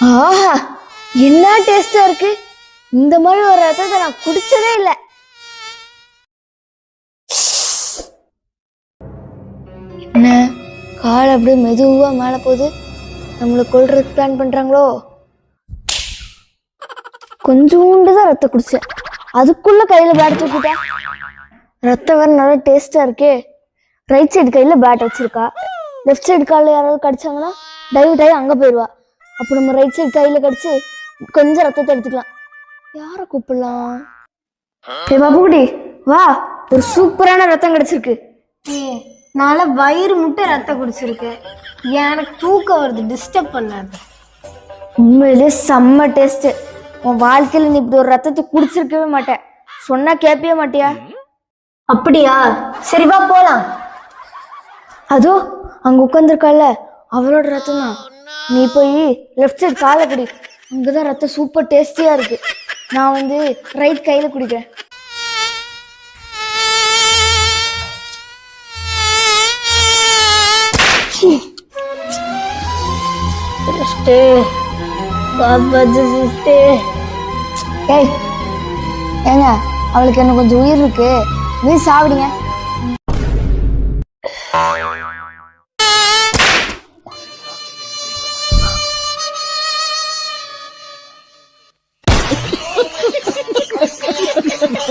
ஆஹா, என்ன டேஸ்டா இருக்கு. இந்த மாதிரி ஒரு ரசத்தை நான் குடிச்சதே இல்லை. என்ன கால் அப்படியே மெதுவா மேல போகுது. நம்மளை கொல்றதுக்கு பிளான் பண்றாங்களோ? கொஞ்சோண்டுதான் ரத்தம் குடிச்சேன், அதுக்குள்ள கையில பேட் தூக்கிட்டேன். ரத்தம் வேற நல்லா டேஸ்டா இருக்கே. ரைட் சைடு கையில பேட் வச்சிருக்கா, லெஃப்ட் சைடு காலில் யாராவது கடிச்சாங்கன்னா டைவர்ட் ஆகி அங்க போயிடுவா. அப்போ நம்ம ரைட் சைடு கையில கடிச்சு கொஞ்சம் ரத்தத்தை எடுத்துக்கலாம். யாரை கூப்பிடலாம்? பாப்புக்குட்டி வா, ஒரு சூப்பரான ரத்தம் கிடைச்சிருக்கு. நால வயிறு முட்டை ரத்தம் குடிச்சிருக்கு. எனக்கு தூக்கம் வருது, டிஸ்டர்ப் பண்ணாது. உண்மையிலே செம்ம டேஸ்ட். உன் வாழ்க்கையில நீ இப்படி ஒரு ரத்தத்தை குடிச்சிருக்கவே மாட்டேன். சொன்னா கேட்பவே மாட்டியா? அப்படியா? சரி வா போலாம். அதோ அங்க உட்காந்துருக்கால, அவளோட ரத்தம் தான். நீ போய் லெஃப்ட் சைடு காலை குடி, அங்கதான் ரத்தம் சூப்பர் டேஸ்டியா இருக்கு. நான் வந்து ரைட் கையில குடிக்கிறேன். ஏய் ஏங்க, அவளுக்கு என்ன கொஞ்சம் உயிர் இருக்கு, நீ சாப்பிடுங்க.